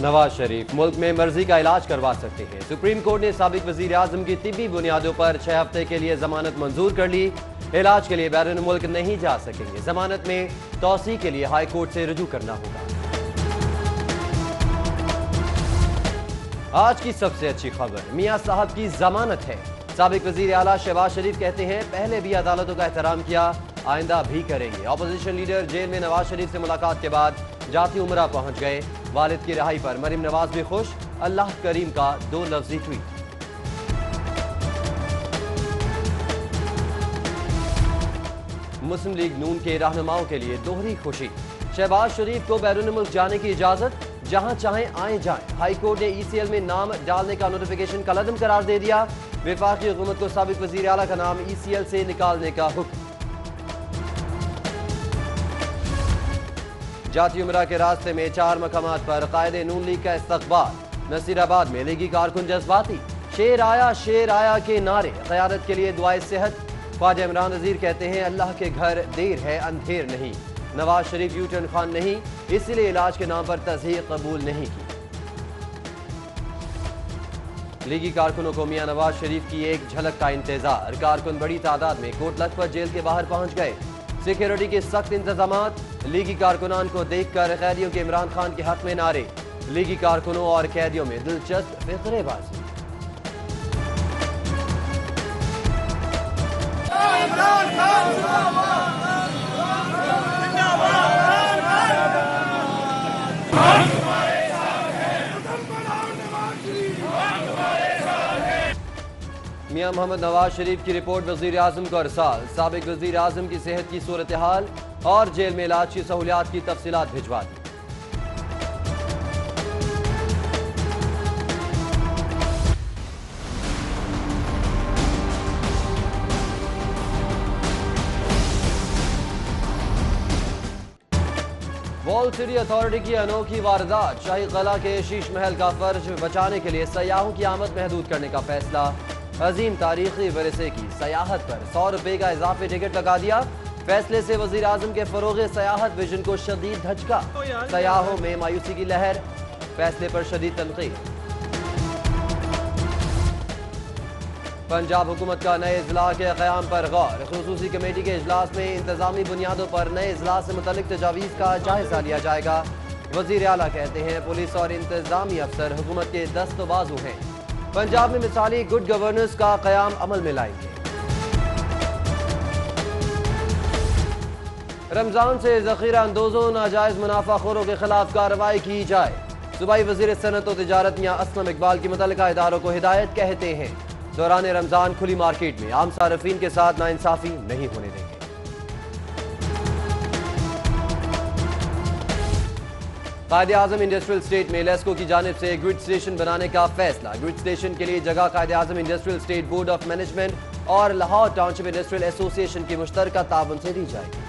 नवाज शरीफ मुल्क में मर्जी का इलाज करवा सकते हैं। सुप्रीम कोर्ट ने साबिक वजीर आजम की तिब्बी बुनियादों पर 6 हफ्ते के लिए जमानत मंजूर कर ली। इलाज के लिए बैरून मुल्क नहीं जा सकेंगे। जमानत में तौसी के लिए हाई कोर्ट से रुजू करना होगा। आज की सबसे अच्छी खबर, मियां साहब की जमानत है। साबिक वजीर आला शहबाज शरीफ कहते हैं, पहले भी अदालतों का एहतराम किया, आइंदा भी करेंगे। अपोजिशन लीडर जेल में नवाज शरीफ से मुलाकात के बाद जाती उमरा पहुंच गए। वालिद की रिहाई पर मरीम नवाज भी खुश। अल्लाह करीम का 2 लफ्जी ट्वीट। मुस्लिम लीग नून के रहनुमाओं के लिए दोहरी खुशी। शहबाज शरीफ को बैरून मुल्क जाने की इजाजत, जहां चाहें आए जाएं। हाई कोर्ट ने ECL में नाम डालने का नोटिफिकेशन कलअदम करार दे दिया। वफाकी हुकूमत को साबिक वजीर आला का नाम ECL से निकालने का हुक्म। जाती उमरा के रास्ते में 4 मकामात पर कायदे नून लीग का इस्तकबाल। नसीराबाद में लीगी कारकुन जज्बाती। शेर आया के नारे। क़यादत के लिए दुआए सेहत। ख्वाजा इमरान नज़ीर कहते हैं, अल्लाह के घर देर है अंधेर नहीं। नवाज शरीफ यूटर्न खान नहीं, इसलिए इलाज के नाम पर तज़हीक कबूल नहीं की। लीगी कारकुनों को मियां नवाज शरीफ की एक झलक का इंतजार। कारकुन बड़ी तादाद में कोट लखपत जेल के बाहर पहुंच गए। सिक्योरिटी के सख्त इंतजामात। लीगी कारकुनान को देखकर कैदियों के इमरान खान के हक में नारे। लीगी कारकुनों और कैदियों में दिलचस्प फिक्रेबाजी। मियां मोहम्मद नवाज शरीफ की रिपोर्ट वजीर आजम को अरसाल। साबिक वजीर आजम की सेहत की सूरत हाल और जेल में इलाज की सहूलियात की तफसीलात भिजवा दी। वॉल सिटी अथॉरिटी की अनोखी वारदात। शाही कला के शीश महल का फर्श बचाने के लिए सयाहों की आमद महदूद करने का फैसला। अजीम तारीखी वरसे की सयाहत पर 100 रुपए का इजाफी टिकट लगा दिया। फैसले से वजीर आजम के फरोग़ सयाहत विजन को शदीद धचका। सयाहों में मायूसी की लहर। फैसले पर शदीद तनकीद। पंजाब हुकूमत का नए इजलास के क़याम पर गौर। खुसूसी कमेटी के इजलास में इंतजामी बुनियादों पर नए इजलास से मुतल्लिक तजावीज़ का जायजा लिया जाएगा। वजीर आला कहते हैं, पुलिस और इंतजामी अफसर हुकूमत के दस्तबाजू हैं। पंजाब में मिसाली गुड गवर्नेंस का क़याम अमल में लाएंगे। रमजान से ज़ख़ीरा अंदोज़ों नाजायज़ मुनाफाखोरों के खिलाफ कार्रवाई की जाए। सूबाई वज़ीर सनअत व तिजारत मियां असलम इकबाल की मुतल्लिका इदारों को हिदायत कहते हैं, दौरान रमजान खुली मार्केट में आम सार्फिन के साथ नाइंसाफी नहीं होने देंगे। कायदे आज़म इंडस्ट्रियल स्टेट में लेस्को की जानिब से ग्रिड स्टेशन बनाने का फैसला। ग्रिड स्टेशन के लिए जगह Quaid Azam industrial estate board of management और लाहौर टाउनशिप इंडस्ट्रियल एसोसिएशन की मुश्तरका ताउन से दी जाएगी।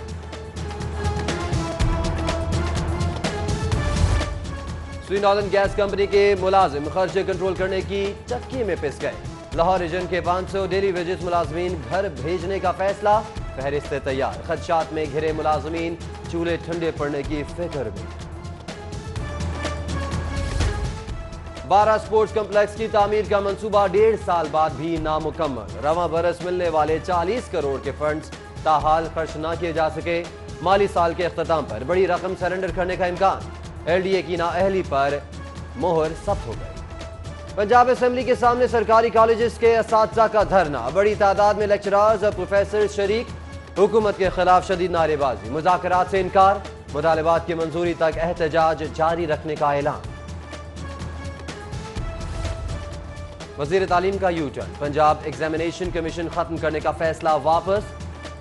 स्वीन नॉर्दर्न गैस कंपनी के मुलाजिम खर्चे कंट्रोल करने की चक्की में पिस गए। लाहौर रीजन के 500 डेली वेजेस मुलाजमीन घर भेजने का फैसला। फहरिस्त तैयार। खदशात में घिरे मुलाजमीन चूल्हे ठंडे पड़ने की फिक्र में। 12 स्पोर्ट्स कम्प्लेक्स की तामीर का मंसूबा 1.5 साल बाद भी नामुकम्मल। रवां बरस मिलने वाले 40 करोड़ के फंड्स ताहाल खर्च न किए जा सके। माली साल के अख्ताम पर बड़ी रकम सरेंडर करने का इम्कान। LDA की नाअहली पर मोहर सख्त हो गई। पंजाब असेंबली के सामने सरकारी कॉलेजेस के असातिज़ा का धरना। बड़ी तादाद में लेक्चरर्स और प्रोफेसर शरीक। हुकूमत के खिलाफ शदीद नारेबाजी। मुज़ाकरात से इनकार। मुतालबात की मंजूरी तक एहतजाज जारी रखने का ऐलान। वज़ीर तालीम का यूटर्न। पंजाब एग्जामिनेशन कमीशन खत्म करने का फैसला वापस।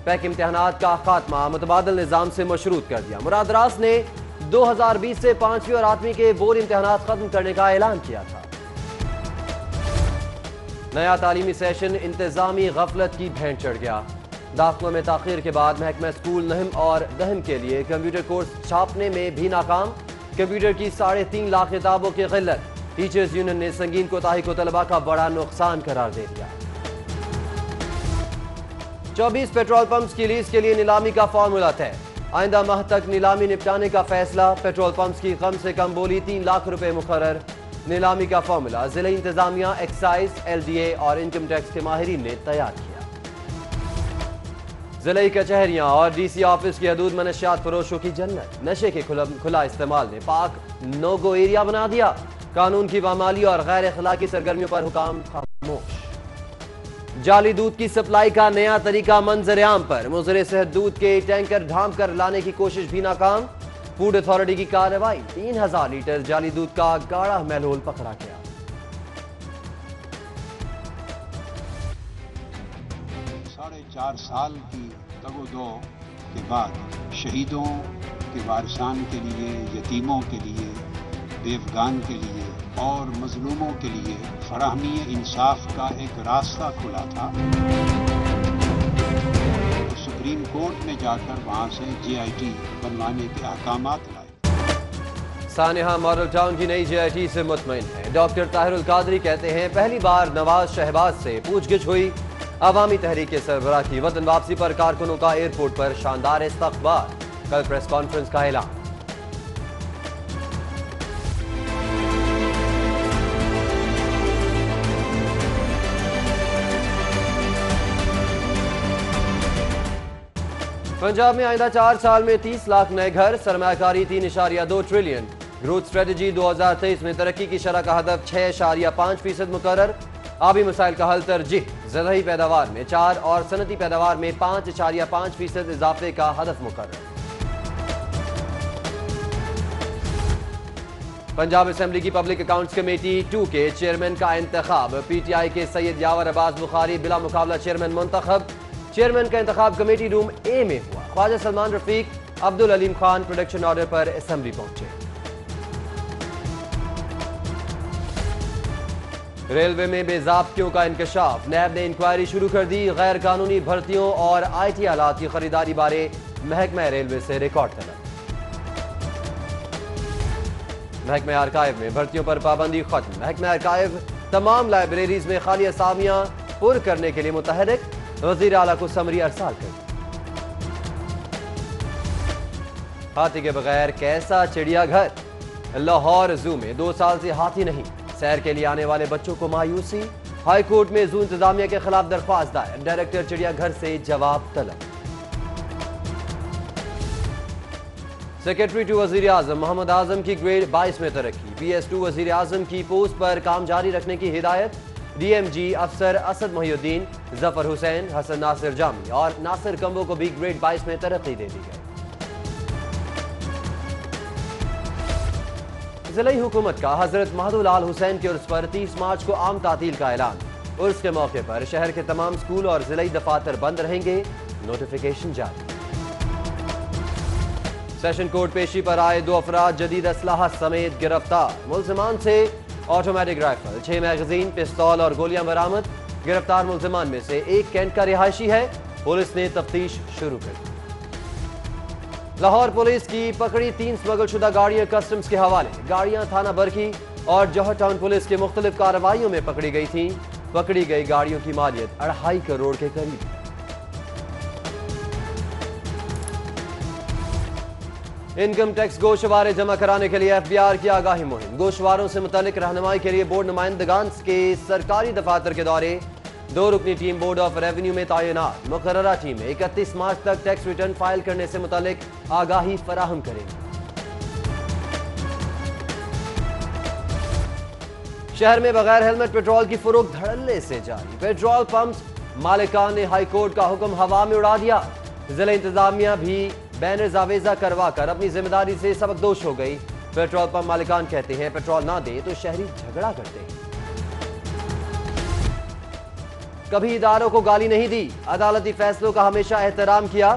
पैक इम्तहानात का खात्मा मुतबादल निज़ाम से मशरूत कर दिया। मुराद रास ने 2020 से 5वीं और 8वीं के बोर्ड इम्तहानात खत्म करने का ऐलान किया था। नया तालीमी सेशन इंतजामी गफलत की भेंट चढ़ गया। दाखिलों में ताखीर के बाद महकमा स्कूल नहम और दहम के लिए कंप्यूटर कोर्स छापने में भी नाकाम। कंप्यूटर की 3.5 लाख किताबों की क़िल्लत। टीचर्स यूनियन ने संगीन कोताही को तलबा का बड़ा नुकसान करार दे दिया। 24 पेट्रोल पंप्स की लीज के लिए नीलामी का फॉर्मूला तय। آئندہ ماہ تک نیلامی نپٹانے کا فیصلہ، پیٹرول پمپس کی کم سے کم بولی 3 لاکھ روپے مقرر۔ نیلامی کا فارمولا ضلعی انتظامیہ، ایکسائز، ایل ڈی اے اور انکم ٹیکس کے ماہرین نے تیار کیا۔ ضلعی کچہریاں اور ڈی سی آفس کی حدود منشیات فروشوں کی جنت، نشے کے کھلا استعمال نے پاک نو گو ایریا بنا دیا۔ قانون کی پامالی اور غیر اخلاقی سرگرمیوں پر حکام خاموش۔ جعلی دودھ کی سپلائی کا نیا طریقہ منظر عام پر، مضر صحت دودھ کے ٹینکر ڈھانپ کر لانے کی کوشش بھی ناکام۔ فوڈ اتھارٹی کی کارروائی، 3000 لیٹر جعلی دودھ کا گاڑھا محلول پکڑا گیا۔ 4.5 سال کی تگ و دو کے بعد شہیدوں کے وارثان کے لیے، یتیموں کے لیے، بیوگان کے لیے اور مظلوموں کے لیے فراہمی انصاف کا ایک راستہ کھلا تھا۔ سپریم کورٹ میں جا کر وہاں سے جے آئی ٹی بنوانے کے احکامات لائے۔ سانحہ ماڈل ٹاؤن کی نئی جے آئی ٹی سے مطمئن ہے۔ ڈاکٹر طاہر القادری کہتے ہیں پہلی بار نواز شہباز سے پوچھ گچھ ہوئی۔ عوامی تحریک کے سربراہ کی وطن واپسی پر کارکنوں کا ایئرپورٹ پر شاندار استقبال، کل پریس کانفرنس کا اعلان۔ پنجاب میں آئندہ 4 سال میں 30 لاکھ نئے گھر، سرمایہ کاری 3.2 ٹریلین۔ گروتھ اسٹریٹجی 2023 میں ترقی کی شرح کا ہدف 6.5% مقرر۔ آبی مسائل کا حل ترجیح، زرعی پیداوار میں 4 اور صنعتی پیداوار میں 5.5% اضافے کا ہدف مقرر۔ پنجاب اسمبلی کی پبلک اکاؤنٹس کمیٹی 2 کے چیئرمین کا انتخاب، پی ٹی آئی کے سید یاور عباس بخاری بلا مقابلہ چیئرمین منتخب۔ چیئرمین کا انتخاب کمیٹی روم اے میں ہوا۔ خواجہ سلمان رفیق، عبدالعلیم خان پروڈکشن آرڈر پر اسمبلی پہنچے۔ ریلوے میں بے ضابطگیوں کا انکشاف، نیب نے انکوائری شروع کر دی۔ غیر قانونی بھرتیوں اور آئی ٹی آلات کی خریداری بارے محکمہ ریلوے سے ریکارڈ طلب۔ محکمہ آرکائیو میں بھرتیوں پر پابندی ختم، محکمہ آرکائیو تمام لائبریریز میں خالی اسامیاں پر کرنے کے لیے متحرک، وزیر اعلیٰ کو سمری ارسال کر دی۔ ہاتھی کے بغیر کیسا چڑیا گھر، لاہور زو میں 2 سال سے ہاتھی نہیں، سیر کے لیے آنے والے بچوں کو مایوسی۔ ہائی کورٹ میں زو انتظامیہ کے خلاف درخواست دائر، ڈائریکٹر چڑیا گھر سے جواب طلب۔ سیکرٹری ٹو وزیر اعظم محمد اعظم کی گریڈ 22 میں ترقی، پی ایس 2 وزیر اعظم کی پوسٹ پر کام جاری رکھنے کی ہدایت۔ ڈی ایم جی افسر اسد محی الدین، ظفر حسین، حسن ناصر جامی اور ناصر کمبو کو بھی گریڈ 22 میں ترقی دے دی گئی۔ ضلعی حکومت کا حضرت مہدو لال حسین کے عرس پر 30 مارچ کو عام تعطیل کا اعلان۔ عرس کے موقع پر شہر کے تمام سکول اور ضلعی دفاتر بند رہیں گے، نوٹیفیکیشن جاری۔ سیشن کورٹ پیشی پر آئے 2 افراد جدید اسلحہ سمیت گرفتار، ملزمان سے آٹومیٹک رائفل، 6 میگزین، پستول اور گولیاں برآمد۔ گرفتار ملزمان میں سے ایک کینٹ کا رہائشی ہے، پولیس نے تفتیش شروع کر دی۔ لاہور پولیس کی پکڑی 3 سمگل شدہ گاڑیاں کسٹمز کے حوالے، گاڑیاں تھانہ برکی اور جوہر ٹاؤن پولیس کے مختلف کارروائیوں میں پکڑی گئی تھیں۔ پکڑی گئی گاڑیوں کی مالیت 2.5 کروڑ کے قریب ہے۔ انکم ٹیکس گوشوارے جمع کرانے کے لیے ایف بی آر کی آگاہی مہم، گوشواروں سے متعلق رہنمائی کے لیے بورڈ نمائندگان کے سرکاری دفاتر کے دورے۔ 2 رکنی ٹیم بورڈ آف ریونیو میں تعینات، مقررہ ٹیم 31 مارچ تک ٹیکس ریٹرن فائل کرنے سے متعلق آگاہی فراہم کرے گی۔ شہر میں بغیر ہیلمٹ پیٹرول کی فروخت دھڑلے سے جاری، پیٹرول پمپس مالکان نے ہائی کورٹ کا حکم ہوا میں اڑا دیا۔ ضلع انتظامیہ بھی بینرز آویزہ کروا کر اپنی ذمہ داری سے سبکدوش ہو گئی۔ پیٹرول پمپ مالکان کہتے ہیں پیٹرول نہ دے تو شہری جھگڑا کرتے ہیں۔ کبھی اداروں کو گالی نہیں دی، عدالتی فیصلوں کا ہمیشہ احترام کیا۔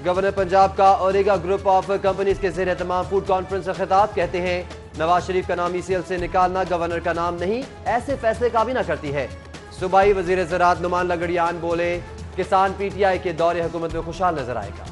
گورنر پنجاب کا اوریگا گروپ آف کمپنیز کے زیر اہتمام فوڈ کانفرنس سے خطاب، کہتے ہیں نواز شریف کا نام ای سی ایل سے نکالنا گورنر کا نام نہیں، ایسے فیصلے کابینہ کرتی ہے۔ صوبائی وزیر زراعت نعمان لنگڑیان بولے کسان پی ٹی آئی کے دور حکومت میں خوشحال نظر آئے گا۔